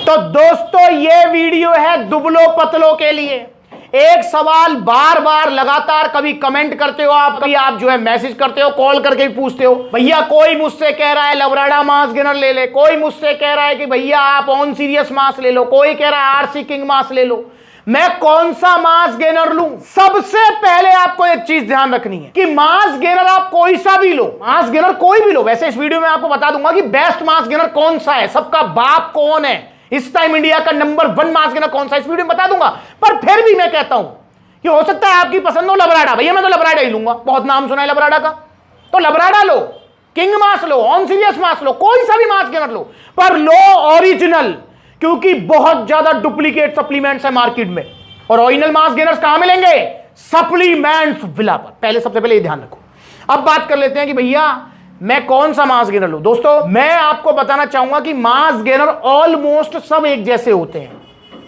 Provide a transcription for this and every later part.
तो दोस्तों ये वीडियो है दुबलों पतलों के लिए। एक सवाल बार बार लगातार कभी कमेंट करते हो आप, कभी आप जो है मैसेज करते हो, कॉल करके भी पूछते हो। भैया कोई मुझसे कह रहा है लवराडा मास गेनर ले ले, कोई मुझसे कह रहा है कि भैया आप ऑन सीरियस मास ले लो, कोई कह रहा है आरसी किंग मास ले लो। मैं कौन सा मास गेनर लूं? सबसे पहले आपको एक चीज ध्यान रखनी है कि मास गेनर आप कोई सा भी लो, मास गेनर कोई भी लो। वैसे इस वीडियो में आपको बता दूंगा कि बेस्ट मास गेनर कौन सा है, सबका बाप कौन है, इस टाइम इंडिया का नंबर 1 मास गेनर कौन सा है, इस वीडियो में बता दूंगा। पर फिर भी मैं कहता हूं कि हो सकता है आपकी पसंद हो लवराडा, भैया मैं तो लवराडा ही लूंगा, बहुत नाम सुना है लवराडा का, तो लवराडा लो, किंग मास लो, ऑन सीरियस मास लो, कोई सा भी मास गेनर लो, पर लो ओरिजिनल, क्योंकि बहुत ज्यादा डुप्लीकेट सप्लीमेंट्स है मार्केट में। और ओरिजिनल मास गेनर्स कहां मिलेंगे? सप्लीमेंट्स विला पर। पहले सबसे पहले ये ध्यान रखो। अब बात कर लेते हैं कि भैया मैं कौन सा मास गेनर लूं। दोस्तों मैं आपको बताना चाहूंगा कि मास गेनर ऑलमोस्ट सब एक जैसे होते हैं,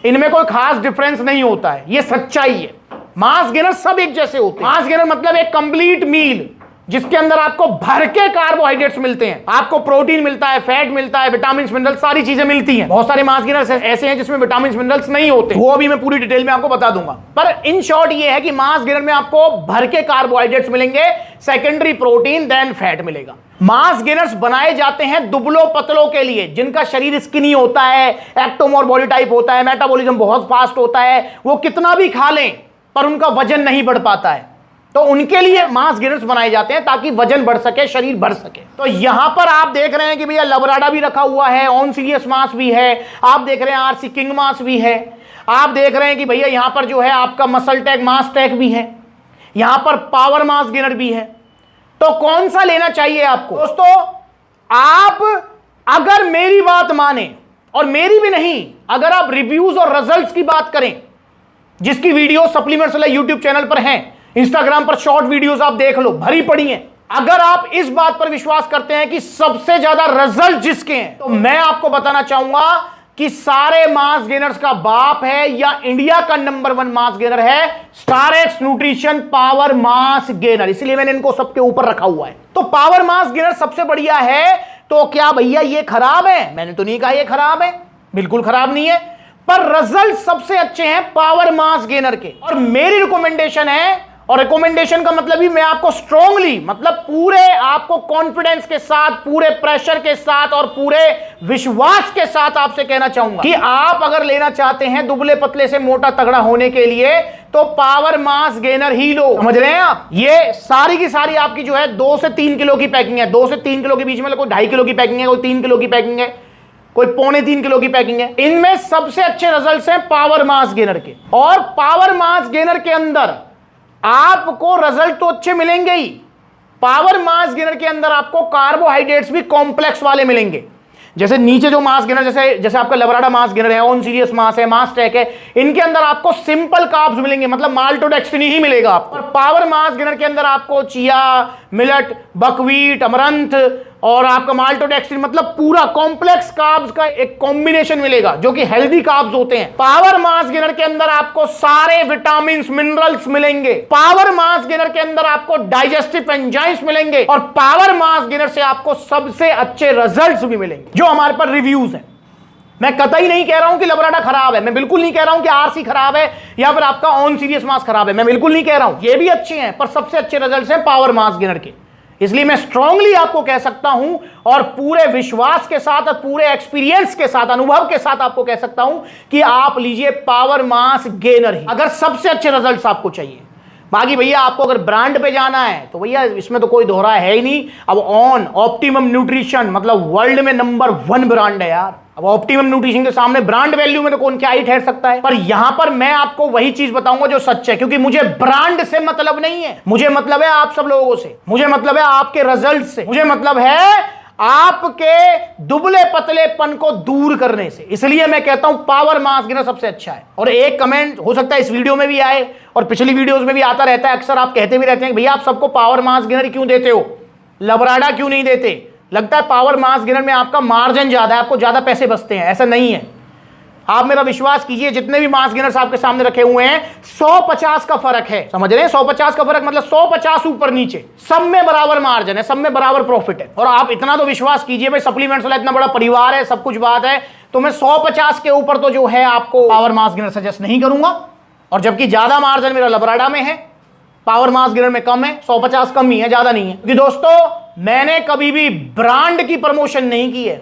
इनमें कोई खास डिफरेंस नहीं होता है, ये सच्चाई है। मास गेनर सब एक जैसे होते हैं। मास गेनर मतलब एक कंप्लीट मील जिसके अंदर आपको भर के कार्बोहाइड्रेट्स मिलते हैं, आपको प्रोटीन मिलता है, फैट मिलता है, विटामिन मिनरल्स, सारी चीजें मिलती हैं। बहुत सारे मास गेनर्स ऐसे हैं जिसमें विटामिन मिनरल्स नहीं होते, वो अभी मैं पूरी डिटेल में आपको बता दूंगा। पर इन शॉर्ट ये है कि मास गेनर में आपको भर के कार्बोहाइड्रेट्स मिलेंगे, सेकेंडरी प्रोटीन, देन फैट मिलेगा। मास गेनर्स बनाए जाते हैं दुबलों पतलों के लिए, जिनका शरीर स्किनी होता है, एक्टोमोर बॉडी टाइप होता है, मेटाबॉलिज्म बहुत फास्ट होता है, वो कितना भी खा लें पर उनका वजन नहीं बढ़ पाता है, तो उनके लिए मास गेनर्स बनाए जाते हैं ताकि वजन बढ़ सके, शरीर बढ़ सके। तो यहां पर आप देख रहे हैं कि भैया लवराडा भी रखा हुआ है, ऑन सीरियस मास भी है, आप देख रहे हैं आरसी किंग मास भी है, आप देख रहे हैं कि भैया यहां पर जो है आपका मसल टैग मास टैग भी है, यहां पर पावर मास गेनर भी है। तो कौन सा लेना चाहिए आपको? दोस्तों आप अगर मेरी बात माने, और मेरी भी नहीं, अगर आप रिव्यूज और रिजल्ट्स की बात करें, जिसकी वीडियो सप्लीमेंट्स वाला यूट्यूब चैनल पर हैं, इंस्टाग्राम पर शॉर्ट वीडियोस आप देख लो, भरी पड़ी हैं, अगर आप इस बात पर विश्वास करते हैं कि सबसे ज्यादा रिजल्ट जिसके हैं, तो मैं आपको बताना चाहूंगा कि सारे मास गेनर्स का बाप है या इंडिया का नंबर 1 मास गेनर है स्टारएक्स न्यूट्रिशन पावर मास गेनर। इसलिए मैंने इनको सबके ऊपर रखा हुआ है। तो पावर मास गेनर सबसे बढ़िया है। तो क्या भैया ये खराब है? मैंने तो नहीं कहा ये खराब है, बिल्कुल खराब नहीं है, पर रिजल्ट सबसे अच्छे हैं पावर मास गेनर के। और मेरी रिकमेंडेशन है, और रिकमेंडेशन का मतलब ही मैं आपको स्ट्रांगली, मतलब पूरे आपको कॉन्फिडेंस के साथ, पूरे प्रेशर के साथ और पूरे विश्वास के साथ आपसे कहना चाहूंगा कि आप अगर लेना चाहते हैं दुबले पतले से मोटा तगड़ा होने के लिए, तो पावर मास गेनर ही लो। समझ रहे हैं आप? ये सारी की सारी आपकी जो है 2 से 3 किलो की पैकिंग है, 2 से 3 किलो के बीच में, कोई 2.5 किलो की पैकिंग है, कोई 3 किलो की पैकिंग है, कोई 2.25 किलो की पैकिंग है। इनमें सबसे अच्छे रिजल्ट्स हैं पावर मास गेनर के। और पावर मास गेनर के अंदर आपको रिजल्ट तो अच्छे मिलेंगे ही, पावर मास गेनर के अंदर आपको कार्बोहाइड्रेट्स भी कॉम्प्लेक्स वाले मिलेंगे। जैसे नीचे जो मास गेनर, जैसे आपका लवराडा मास गेनर है, ऑन सीरियस मास है, मास टैक है, इनके अंदर आपको सिंपल कार्ब्स मिलेंगे, मतलब माल्टोडेक्स्ट्रिन ही मिलेगा आपको। और पावर मास गेनर के अंदर आपको चिया, मिलेट, बकवीट, अमरंथ और आपका माल्टोडेक्स्ट्रिन, मतलब पूरा कॉम्प्लेक्स कार्ब्स का एक कॉम्बिनेशन मिलेगा जो कि हेल्दी कार्ब्स होते हैं। पावर मास गेनर के अंदर आपको सारे विटामिन मिनरल्स मिलेंगे, पावर मास गेनर के अंदर आपको डाइजेस्टिव एंजाइम्स मिलेंगे, और पावर मास गेनर से आपको सबसे अच्छे रिजल्ट्स भी मिलेंगे जो हमारे पर रिव्यूज हैं। मैं कतई नहीं कह रहा हूं कि लवराडा खराब है, मैं बिल्कुल नहीं कह रहा हूं कि आरसी खराब है या फिर आपका ऑन सीरियस मास खराब है, मैं बिल्कुल नहीं कह रहा हूं, ये भी अच्छे हैं, पर सबसे अच्छे रिजल्ट्स हैं पावर मास गेनर के। इसलिए मैं स्ट्रांगली आपको कह सकता हूं और पूरे विश्वास के साथ और पूरे एक्सपीरियंस के साथ, अनुभव के साथ आपको कह सकता हूं कि आप लीजिए पावर मास गेनर ही, अगर सबसे अच्छे रिजल्ट्स आपको चाहिए। बाकी भैया आपको अगर ब्रांड पे जाना है तो भैया इसमें तो कोई दोहरा है ही नहीं। अब ऑन ऑप्टिमम न्यूट्रिशन मतलब वर्ल्ड में नंबर 1 ब्रांड है यार। अब ऑप्टिमम न्यूट्रिशन के सामने ब्रांड वैल्यू में तो कौन क्या ही ठहर सकता है। पर यहां पर मैं आपको वही चीज बताऊंगा जो सच है, क्योंकि मुझे ब्रांड से मतलब नहीं है, मुझे मतलब है आप सब लोगों से, मुझे मतलब है आपके रिजल्ट से, मुझे मतलब है आपके दुबले पतलेपन को दूर करने से। इसलिए मैं कहता हूं पावर मास गेनर सबसे अच्छा है। और एक कमेंट हो सकता है इस वीडियो में भी आए और पिछली वीडियोस में भी आता रहता है, अक्सर आप कहते भी रहते हैं भैया आप सबको पावर मास गेनर क्यों देते हो, लवराडा क्यों नहीं देते? लगता है पावर मास गेनर में आपका मार्जिन ज्यादा है, आपको ज्यादा पैसे बचते हैं। ऐसा नहीं है, आप मेरा विश्वास कीजिए, जितने भी मास गेनर्स आपके सामने रखे हुए हैं 150 का फर्क है, समझ रहे हैं? 150 का फर्क मतलब 150 ऊपर नीचे, सब में बराबर मार्जिन है, सब में बराबर प्रॉफिट है। और आप इतना तो विश्वास कीजिए भाई, सप्लीमेंट्स वाला इतना बड़ा परिवार है, सब कुछ बात है, तो मैं 150 के ऊपर तो जो है आपको पावर मास गेनर सजेस्ट नहीं करूंगा। और जबकि ज्यादा मार्जिन मेरा लबराडा में है, पावर मास गेनर में कम है, 150 कम ही है, ज्यादा नहीं है। क्योंकि दोस्तों मैंने कभी भी ब्रांड की प्रमोशन नहीं की है,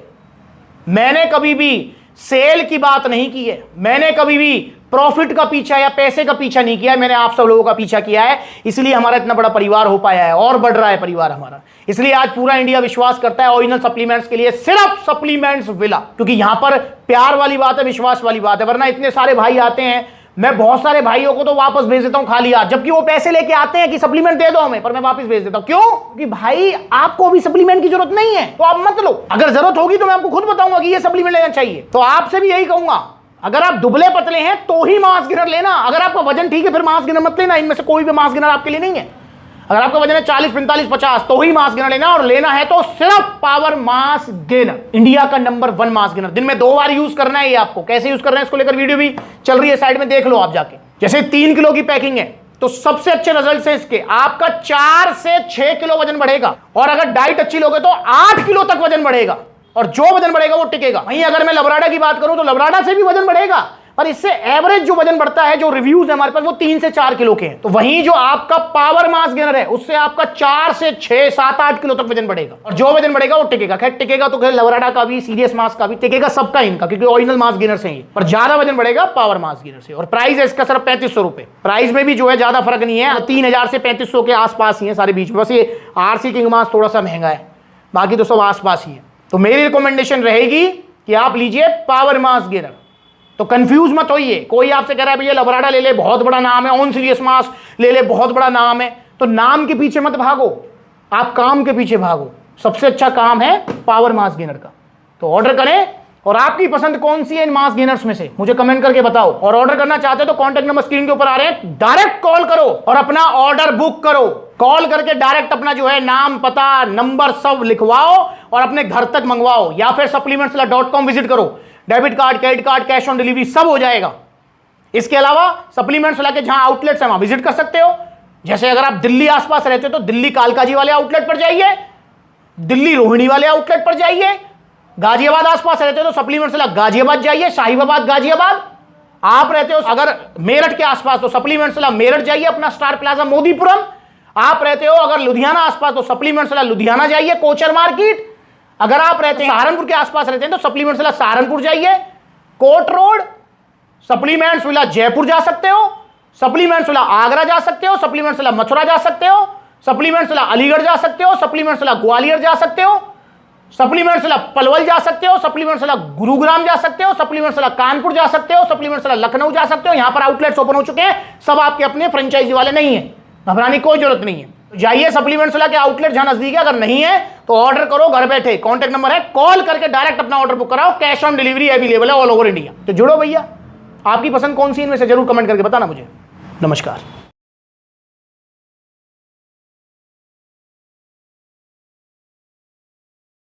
मैंने कभी भी सेल की बात नहीं की है, मैंने कभी भी प्रॉफिट का पीछा या पैसे का पीछा नहीं किया है, मैंने आप सब लोगों का पीछा किया है। इसलिए हमारा इतना बड़ा परिवार हो पाया है और बढ़ रहा है परिवार हमारा। इसलिए आज पूरा इंडिया विश्वास करता है ओरिजिनल सप्लीमेंट्स के लिए, सिर्फ सप्लीमेंट्स विला, क्योंकि यहां पर प्यार वाली बात है, विश्वास वाली बात है। वरना इतने सारे भाई आते हैं, मैं बहुत सारे भाइयों को तो वापस भेज देता हूं खाली हाथ, जबकि वो पैसे लेके आते हैं कि सप्लीमेंट दे दो हमें, पर मैं वापस भेज देता हूं। क्यों? क्योंकि भाई आपको भी सप्लीमेंट की जरूरत नहीं है तो आप मत लो। अगर जरूरत होगी तो मैं आपको खुद बताऊंगा कि ये सप्लीमेंट लेना चाहिए। तो आपसे भी यही कहूंगा, अगर आप दुबले पतले हैं तो ही मास गेनर लेना, अगर आपका वजन ठीक है फिर मास गेनर मत लेना। इनमें से कोई भी मास गेनर आपके लिए नहीं है। अगर आपका वजन है 40, 45, 50 तो ही मास गेनर लेना, और लेना है तो सिर्फ पावर मास गेनर, इंडिया का नंबर 1 मास गेनर। दिन में 2 बार यूज करना है। ये आपको कैसे यूज करना है इसको लेकर वीडियो भी चल रही है, साइड में देख लो आप जाके। जैसे 3 किलो की पैकिंग है तो सबसे अच्छे रिजल्ट है इसके, आपका 4 से 6 किलो वजन बढ़ेगा, और अगर डाइट अच्छी लोगे तो 8 किलो तक वजन बढ़ेगा, और जो वजन बढ़ेगा वो टिकेगा। वहीं अगर मैं लबराडा की बात करूं तो लबराडा से भी वजन बढ़ेगा, पर इससे एवरेज जो वजन बढ़ता है, जो रिव्यूज है हमारे पास, वो 3 से 4 किलो के हैं। तो वहीं जो आपका पावर मास गेनर है उससे आपका 4 से 6, 7, 8 किलो तक वजन बढ़ेगा, और जो वजन बढ़ेगा वो टिकेगा। खैर टिकेगा तो खैर लबराडा का भी, सीरियस मास का भी टिकेगा, सबका इनका, क्योंकि ओरिजिनल मास गेनर से ही, पर ज्यादा वजन बढ़ेगा पावर मास गेनर से। और प्राइस है इसका सिर्फ 3500 रुपए। प्राइस में भी जो है ज्यादा फर्क नहीं है, 3000 से 3500 के आसपास ही है सारे बीच में। बस ये आरसी किंग मास थोड़ा सा महंगा है, बाकी तो सब आसपास ही है। तो मेरी रिकमेंडेशन रहेगी कि आप लीजिए पावर मास गेनर। तो कंफ्यूज मत होइए। कोई आपसे कह रहा है भैया लबराडा ले ले, बहुत बड़ा नाम है, ऑन सीरियस मास ले ले, बहुत बड़ा नाम है, तो नाम के पीछे मत भागो, आप काम के पीछे भागो। सबसे अच्छा काम है पावर मास गेनर का। तो ऑर्डर करें, और आपकी पसंद कौन सी है इन मास गेनर्स में से मुझे कमेंट करके बताओ। और ऑर्डर करना चाहते हो तो कॉन्टैक्ट नंबर स्क्रीन के ऊपर आ रहे हैं, डायरेक्ट कॉल करो और अपना ऑर्डर बुक करो। कॉल करके डायरेक्ट अपना जो है नाम, पता, नंबर सब लिखवाओ और अपने घर तक मंगवाओ, या फिर supplementswala.com विजिट करो। Debit card, credit card, cash on delivery सब हो जाएगा। इसके अलावा सप्लीमेंट्स वाला के जहां आउटलेट्स हैं वहां विजिट कर सकते हो। जैसे अगर आप दिल्ली आसपास रहते हो तो दिल्ली कालकाजी वाले आउटलेट पर जाइए, दिल्ली रोहिणी वाले आउटलेट पर जाइए। गाजियाबाद आसपास रहते हो तो सप्लीमेंट्स वाला गाजियाबाद जाइए, साहिबाबाद, गाजियाबाद। आप रहते हो अगर मेरठ के आसपास तो सप्लीमेंट्स वाला मेरठ जाइए, अपना स्टार प्लाजा मोदीपुरम। आप रहते हो अगर लुधियाना आसपास तो सप्लीमेंट्स वाला लुधियाना जाइए, कोचर मार्केट। अगर आप रहते हैं सहारनपुर के आसपास रहते हैं तो सप्लीमेंट्स वाला सहारनपुर जाइए, कोट रोड। सप्लीमेंट्स वाला जयपुर जा सकते हो, सप्लीमेंट्स वाला आगरा जा सकते हो, सप्लीमेंट्स वाला मथुरा जा सकते हो, सप्लीमेंट्स वाला अलीगढ़ जा सकते हो, सप्लीमेंट्स वाला ग्वालियर जा सकते हो, सप्लीमेंट्स वाला पलवल जा सकते हो, सप्लीमेंट्स वाला गुरुग्राम जा सकते हो, सप्लीमेंट्स वाला कानपुर जा सकते हो, सप्लीमेंट्स वाला लखनऊ जा सकते हो। यहां पर आउटलेट्स ओपन हो चुके हैं, सब आपके अपने फ्रेंचाइजी वाले नहीं है, घबराने की कोई जरूरत नहीं है। जाइए सप्लीमेंट्स वाला के आउटलेट जहां नजदीक है, अगर नहीं है तो ऑर्डर करो घर बैठे। कॉन्टैक्ट नंबर है, कॉल करके डायरेक्ट अपना ऑर्डर बुक कराओ। कैश ऑन डिलीवरी अवेलेबल है ऑल ओवर इंडिया। तो जुड़ो भैया, आपकी पसंद कौन सी इनमें से जरूर कमेंट करके बताना मुझे। नमस्कार।